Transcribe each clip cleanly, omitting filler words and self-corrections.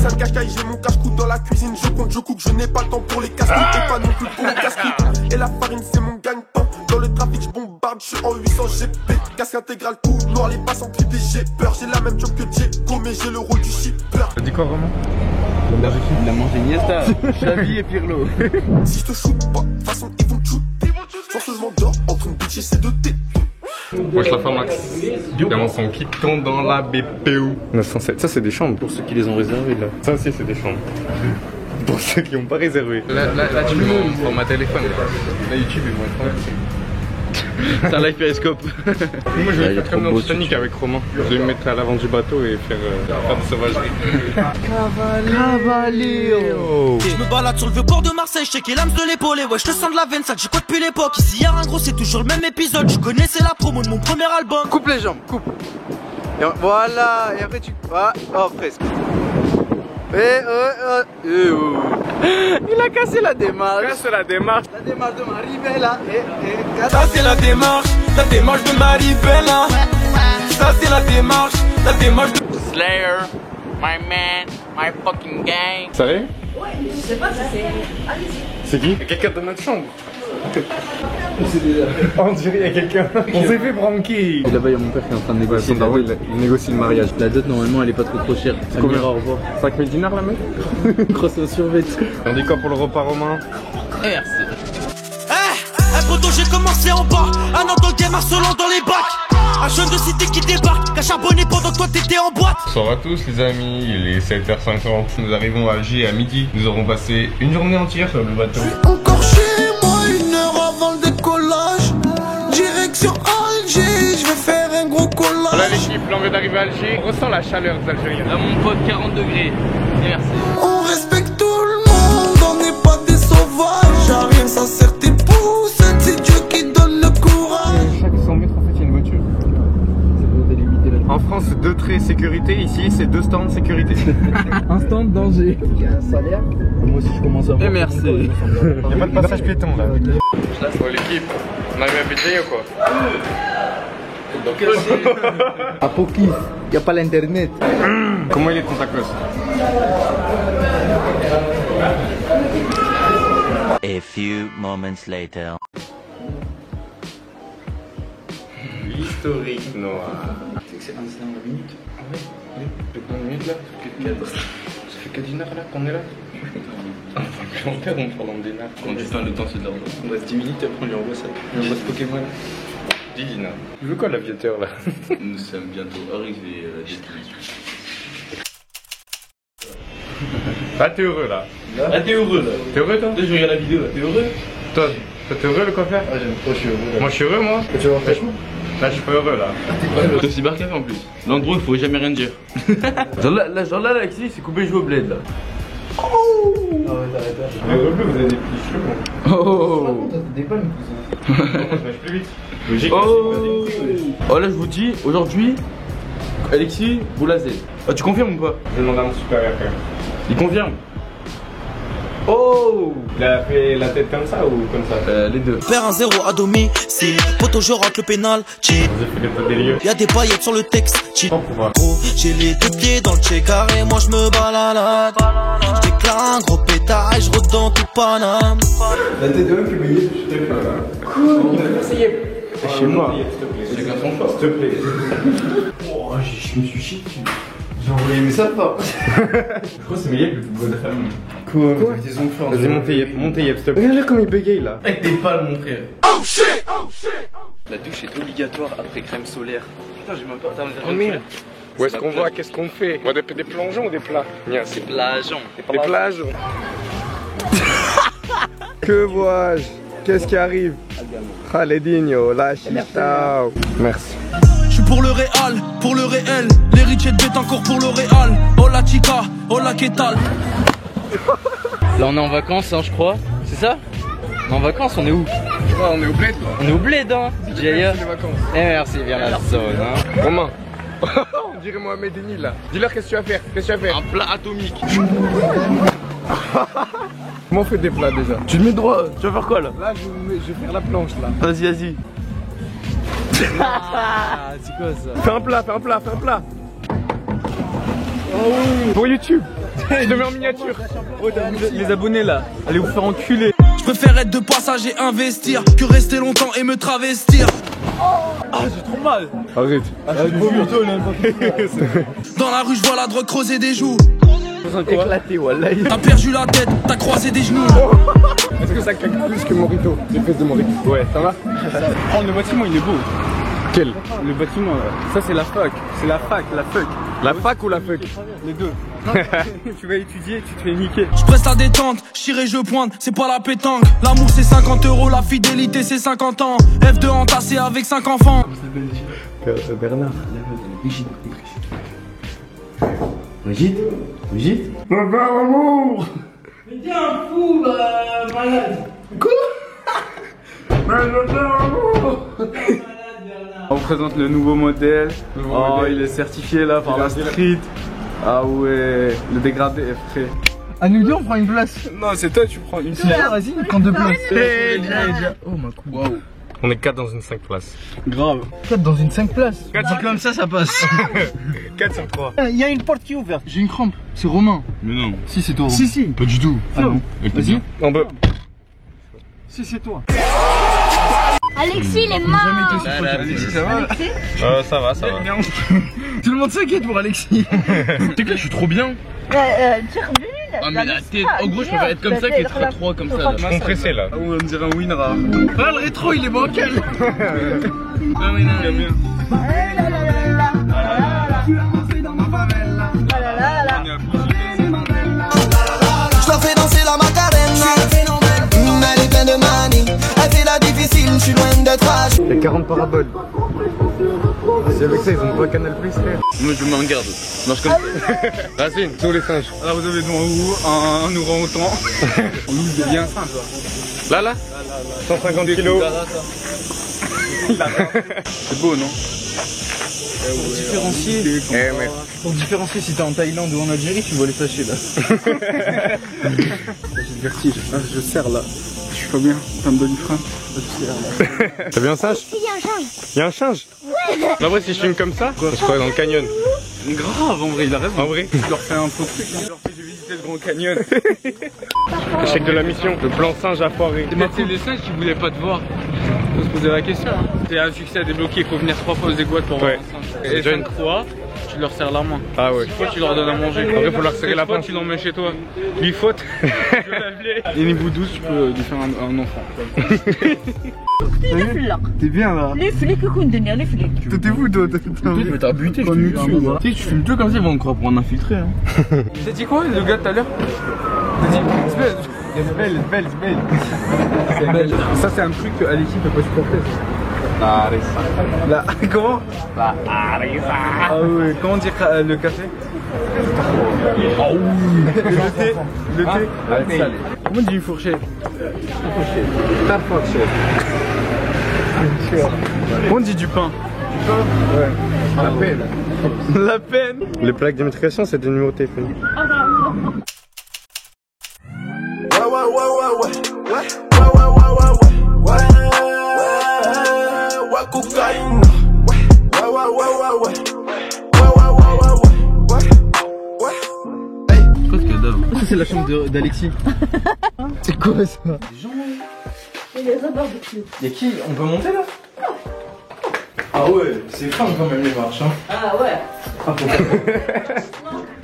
sale cacaille, j'ai mon cache-cou dans la cuisine. Je compte, je coupe, je n'ai pas le temps pour les casse-couilles. Et pas non plus pour les casse-couilles. Et la farine c'est mon gagne-pain. Dans le trafic je bombarde, je suis en 800 GP. Casque intégral tout noir, les passants clippés, j'ai peur. J'ai la même job que Diego, mais j'ai le rôle du shipper. T'as dit quoi vraiment? Il a mangé Niesta, Xavi et Pirlo. Si je te shoot pas, de toute façon ils vont te shooter. Sans je m'endors entre une bitch et ses deux têtes. Wesh la femme Max. Évidemment son qui tombe dans la BPO 907. Ça c'est des chambres pour ceux qui les ont réservées là. Ça aussi c'est des chambres. Pour ceux qui n'ont pas réservé. Là tu me sur ma téléphone. Là YouTube ils vont être tranquilles. C'est un live périscope. Moi je vais faire comme dans Titanic avec Romain. Je vais me mettre à l'avant du bateau et faire des sauvageries. Cavallero. Je me balade sur le vieux port de Marseille, je sais qu'il l'âme de l'épaule. Ouais, je te sens de la veine, ça que j'ai quoi depuis l'époque. Ici y'a un gros, c'est toujours le même épisode. Je connaissais la promo de mon premier album. Coupe les jambes, coupe. Et voilà, et après tu. Ah, oh, presque. Il a cassé la démarche. Casse la démarche. La démarche de Maribella. Ça c'est la démarche de Maribella. Ça c'est la démarche de Slayer, my man, my fucking gang. Sérieux? Ouais, je sais pas si c'est. Allez-y. C'est qui? Quelqu'un de notre chambre. On dirait il y a quelqu'un. On s'est fait branquer. Là-bas, il y a mon père qui est en train de négocier. Il négocie le mariage. La dot, normalement, elle est pas trop chère. Combien? Au revoir. 5000 dinars la meuf? Grosse survêt. On dit quoi pour le repas romain? Merci. Eh, poto, j'ai commencé en bas. Un an dans le game, Arcelant dans les bacs. Un jeune de cité qui débarque, qu'a charbonné pendant que toi t'étais en boîte. Bonsoir à tous les amis, il est 7h50. Nous arrivons à Alger à midi. Nous aurons passé une journée entière sur le bateau. Encore chez moi, 1 heure avant le décollage. Direction Alger, je vais faire un gros collage. Voilà l'équipe, là on vient d'arriver à Alger. On ressent la chaleur des Algériens. Là mon pote 40 degrés. Et merci. On respecte tout le monde, on n'est pas des sauvages. À rien ça sert tes pouces, c'est Dieu qui donne le courage. Chaque 100 mètres en fait il y a une voiture. En France c'est 2 traits sécurité, ici c'est 2 stands sécurité. Instant danger. Il y a un salaire. Moi aussi je commence à voir. Et merci. Il n'y a pas de passage piéton là. Oh l'équipe, on arrive à Béjaïa ou quoi? À Pokis, il n'y a pas l'internet. Comment il est ton tacos? A few moments later. L'historique noir. Tu sais que c'est un la minute. Ah ouais? Depuis combien de minutes là? Ça fait 4 dinars là qu'on est là? Enfin, on perd, on prend des dinars. Quand du temps, le temps c'est de l'argent. On reste 10 minutes et après on lui envoie ça. On lui envoie ce Pokémon. 10 dinars. Tu veux quoi l'aviateur là? Nous sommes bientôt arrivés à la destination. Ah t'es heureux là? Ah t'es heureux là? T'es heureux toi? Là je regarde la vidéo là, t'es heureux? Toi t'es heureux le coiffeur? Ah j'aime trop, je suis heureux là. Moi je suis heureux moi? Et tu vas fraîchement? Là je suis pas heureux là. C'est aussi barcaf en plus. L'endroit il faut jamais rien dire. genre là Alexis c'est coupé jouer au bled là. Oh! Ah ouais t'arrêtes. Mais au bleu vous avez des petits cheveux. Oh! T'as des palmes, Je marche plus vite. Logique. Oh là je vous dis, aujourd'hui, Alexis, vous l'avez. Ah tu confirmes ou pas? Je demande à mon supérieur quand même. Il confirme? Oh! Il a fait la tête comme ça ou comme ça? Les deux. Faire un 0 à domicile. Poto, je rentre le pénal. Vous avez fait des potes délire. Y'a des paillettes sur le texte. Sans pouvoir. Gros, j'ai les 2 pieds dans le check carré, moi je me balade. J'déclare un gros pétard, je rôde dans tout Paname. La tête de l'homme qui me dit, je t'ai fait là. Quoi? Essayez. Chez moi. Chacun son choix, s'il te plaît. Oh, je me suis chié dessus. J'ai envoyé mes sapins. Je crois que c'est mes yeux le plus beau de la famille. Quoi? Ils ont fait. Vas-y, montez Yep, s'il te plaît. Regarde-le comme il bégaye là. Avec tes palmes, mon frère. Oh shit, oh shit. La douche est obligatoire après crème solaire. Putain, j'ai même pas. Oh merde. Où est-ce qu'on va? Qu'est-ce qu'on fait? On va des plongeons ou des plats? Bien, c'est Plageons. des plages. Que vois-je? Qu'est-ce qui arrive? Khaledinho, la chita. Merci. J'suis pour le réel, l'héritier de Betancourt pour le Real. Oh la chica, oh la qu'étal. Là on est en vacances hein je crois. C'est ça? On est en vacances, on est où? On est au bled quoi. On est au bled hein Jaya. C'est les vacances. Eh merci, viens la zone hein. Romain. On dirait Mohamed Eni là. Dis-leur qu'est-ce que tu vas faire? Qu'est-ce que tu vas faire? Un plat atomique. Comment on fait des plats déjà? Tu te mets droit, tu vas faire quoi là? Là je vais faire la planche là. Vas-y, vas-y. Ah c'est quoi ça? Fais un plat, fais un plat, fais un plat. Oh oui. Pour YouTube. Je te mets en miniature. Oh, les abonnés là, allez vous faire enculer. Je préfère être de passage et investir que rester longtemps et me travestir. Ah, j'ai trop mal. Arrête. Dans la rue, je vois la drogue creuser des joues. Éclaté, wallah. T'as perdu la tête, t'as croisé des genoux. Est-ce que ça claque plus que Morito? Les fesses de Morito. Ouais, ça va. Oh, le bâtiment il est beau. Quel? Le bâtiment, ça c'est la fac. C'est la fac, la fuck. La fac ou la fuck? Les deux. Tu vas étudier, tu te fais niquer. Je presse la détente, je tire et je pointe, c'est pas la pétanque. L'amour c'est 50 €, la fidélité c'est 50 ans. F2 entassé avec 5 enfants. Bernard. Brigitte? Brigitte? Mais t'es un fou, malade. Quoi? On présente le nouveau modèle. Il est certifié là par la street. Ah ouais, le dégradé est frais. À nous deux, on prend une place. Non, c'est toi, tu prends une Ouais, vas-y, prends 2 places. Oh ma coupe. Waouh. On est 4 dans une 5 places. Grave. 4 dans une 5 places. 4 comme ça passe. 4 sur 3. Il y a une porte qui est ouverte. J'ai une crampe. C'est Romain. Mais non. Si, c'est toi. Si, si. Pas du tout. Ah non. Vas-y. On peut. Si, c'est toi. Alexis, il est mort. Alexis, ça va? Ça va. Tout le monde s'inquiète pour Alexis. C'est que là, je suis trop bien. Turbule. Ah, mais la tête. En gros, je préfère être comme ça qu'être 3 comme ça. Là. Je suis compressé là. Ah ouais, on dirait un winner. Ah, le rétro, il est bancal. Ah, oui, non, bien. Je la fais danser la Macarena. Elle est pleine de manie. Elle fait la difficile, je suis loin d'être âge. Il y a 40 paraboles. C'est avec ça, ils ont pas Canal Plus frère. Moi, je m'en garde. Non, je connais. Racine, tous les singes. Là, vous avez devant vous un orang-outan. Il est bien simple. Là 150 kilos. C'est beau, non? Pour différencier si t'es en Thaïlande ou en Algérie, tu vois les sachets là. J'ai le vertige. Ah, je serre là. Je suis pas bien. Ça me donne du frein. T'as vu un singe? Il y a un singe. Il y a un singe? Ouais. En vrai, si je filme comme ça, je crois dans le canyon. Grave, en vrai, il a raison. En vrai. Je leur fais un faux truc. Je leur fais visiter le Grand Canyon. Échec de la mission. Le plan singe a foiré. C'est les singes qui voulaient pas te voir. Faut se poser la question. C'est un succès à débloquer, il faut venir 3 fois aux égouttes pour voir un singe. Et déjà 5 fois, tu leur serres la main. Ah ouais. 6 fois, tu leur donnes à manger. En vrai, faut leur serrer la fois, main. tu l'emmènes chez toi. 8 fautes. Et niveau 12, tu peux lui faire un enfant. T'es bien là. Les flics, les flics. T'es où toi? Mais t'as buté, tu filmes deux comme ça, ils vont me croire pour un infiltré. Hein. T'as dit quoi le gars tout à l'heure? T'as dit belle. Ça, c'est un truc que Alexis peut pas supporter. Là, comment? Ah ouais, comment dire le café? Le thé. Comment on dit une fourchette? Ta fourchette. Comment on dit du pain? Ouais. La peine. Les plaques d'immatriculation, c'est des numéros de téléphone. Cocaïne. Ça, c'est la chambre d'Alexis. C'est quoi ça? Y'a qui? On peut monter là? Ah ouais, c'est fin quand même les marches. Hein. Ah ouais.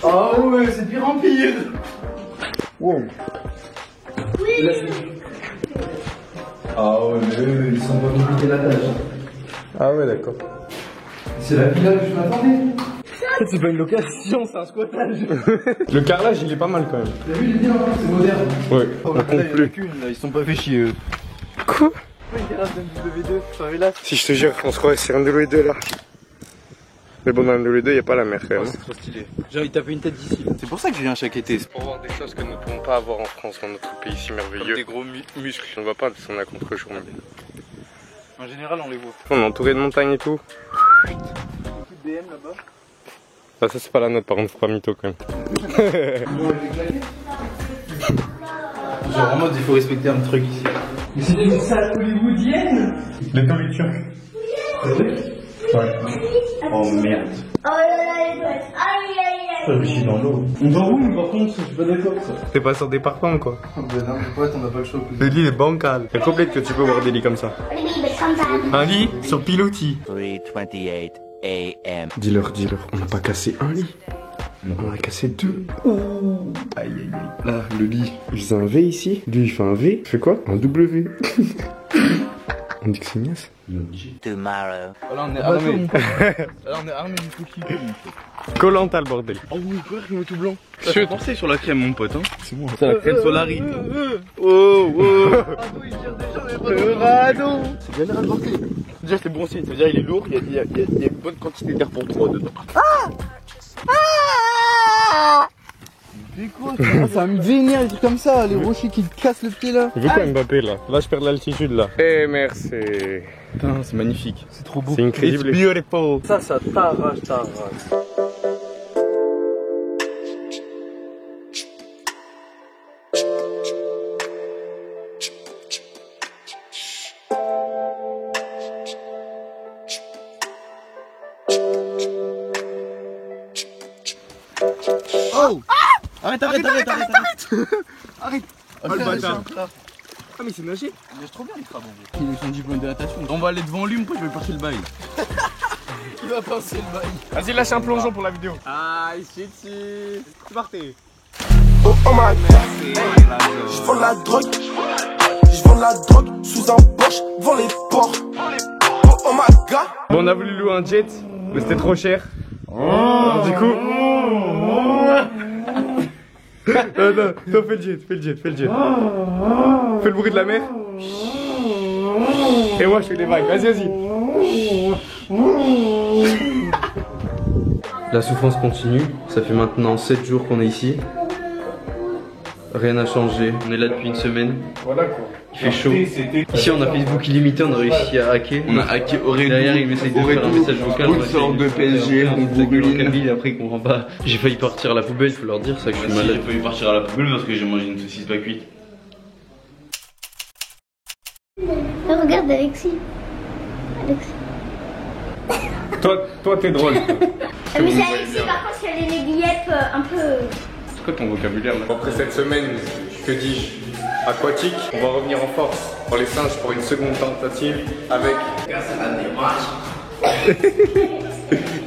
Ah ouais, c'est pire en pire. Wow. Oui. Ah ouais, mais eux, ils sont pas compliqués la tâche. Ah ouais, d'accord. C'est la villa que je m'attendais. C'est pas une location, c'est un squattage. Le carrelage, il est pas mal quand même. T'as vu, il est bien, c'est moderne. Ouais, on Là, compte plus. ils sont pas fait chier eux. Quoi? Une terrasse d'MW2, tu savais là? Si je te jure, on se croirait sur un MW2 là. Mais bon, dans le MW2, il n'y a pas la mer quand même. C'est trop stylé. J'ai envie de taper une tête d'ici. C'est pour ça que je viens chaque été. Pour voir des choses que nous ne pouvons pas avoir en France, dans notre pays si merveilleux. Des gros muscles, on ne voit pas parce qu'on est à contre-jour. En général, on les voit. On est entouré de montagnes et tout. Beaucoup de BM là-bas. Ah, ça c'est pas la note, par contre, faut pas mytho quand même. Genre en mode, il faut respecter un truc ici. Mais c'est une salle hollywoodienne. Les nourritures. C'est vrai? Ouais. Oh merde. Oh là là, les gosses. Aïe aïe Je me suis dans l'eau. On dort où par contre? Je suis pas d'accord ça. T'es pas sur des parfums quoi. Ben non, mais ouais, on a pas le choix. Le lit est bancal. C'est complète que tu peux voir des lits comme ça. Un lit sur pilotis. 3:28 a.m. Dis-leur, on n'a pas cassé un lit. On en a cassé 2. Ouh. Aïe aïe aïe. Là, le lit, il faisait un V ici. Lui, il fait un V. Il fait quoi? Un W. On dit que c'est Ignace. Tomorrow. Là on est armé. Là on est armé du coup qui. Colanta le bordel. Oh oui, frère, il est tout blanc. Ça fait penser sur la crème, mon pote. Hein. C'est moi. C'est la crème Solari. Oh, oh. Radeau. C'est bien l'air porter. Déjà, c'est bon signe. C'est-à-dire, il est lourd. Il y a une bonne quantité d'air pour 3 dedans. Mais quoi? Ça me vénère les trucs comme ça, les rochers qui te cassent le pied là. Il veut quoi Mbappé là? Là, je perds l'altitude là. Eh merci. Putain, c'est magnifique. C'est trop beau. C'est incroyable. It's beautiful. Ça t'arrache. Oh! Arrête. Arrête. Oh le bâtard. Ah mais c'est nager. Il nage trop bien les crabes en vrai. Il a son diplôme de natation. On va aller devant lui, moi je vais passer le bail. Il va passer le bail. Vas-y, lâche un plongeon pour la vidéo. Ah, ici. C'est parti. Oh my god. Je vends la drogue. Je vends la drogue sous un Porsche devant les ports. Oh my god. Bon, on a voulu louer un jet, mais c'était trop cher. Alors, du coup. Non, fais le jet. Fais le bruit de la mer. Et moi je fais des vagues. Vas-y. La souffrance continue. Ça fait maintenant 7 jours qu'on est ici. Rien n'a changé. On est là depuis une semaine. Voilà quoi. Il fait chaud. Ici on a Facebook illimité, on a réussi à hacker. On a hacké Aurélie. Derrière il m'essaye de faire un message vocal. Une sorte de PSG, on brûle. Après il comprend pas. J'ai failli partir à la poubelle, il faut leur dire ça que je suis malade. J'ai failli partir à la poubelle parce que j'ai mangé une saucisse pas cuite. Regarde Alexis. Toi t'es drôle. Mais c'est Alexis par contre, il y a les guillettes un peu... C'est quoi ton vocabulaire là? Après cette semaine, que dis-je, aquatique, on va revenir en force pour les singes pour une seconde tentative avec...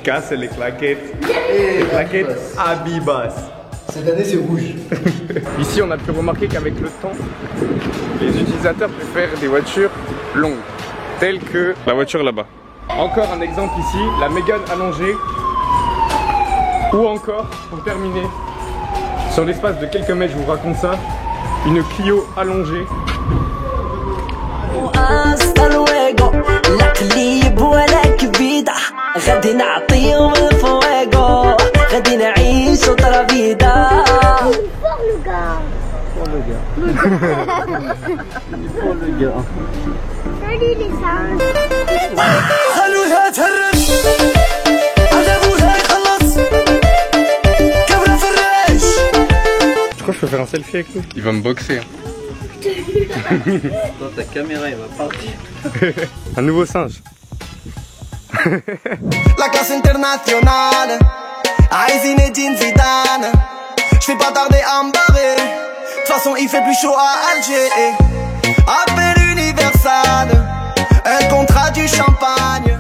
Casse les claquettes. Les claquettes Abibas. Cette année c'est rouge. Ici on a pu remarquer qu'avec le temps, les utilisateurs préfèrent des voitures longues, telles que la voiture là-bas. Encore un exemple ici, la Mégane allongée. Ou encore, pour terminer, sur l'espace de quelques mètres, je vous raconte ça, une Clio allongée. Salut les singes. Je crois que je peux faire un selfie avec lui. Il va me boxer. Toi ta caméra elle va partir. Un nouveau singe. La classe internationale, Aizine Zinedine Zidane. J'fais pas tarder à me barrer. De toute façon il fait plus chaud à Alger. Appel Universal, un contrat du champagne.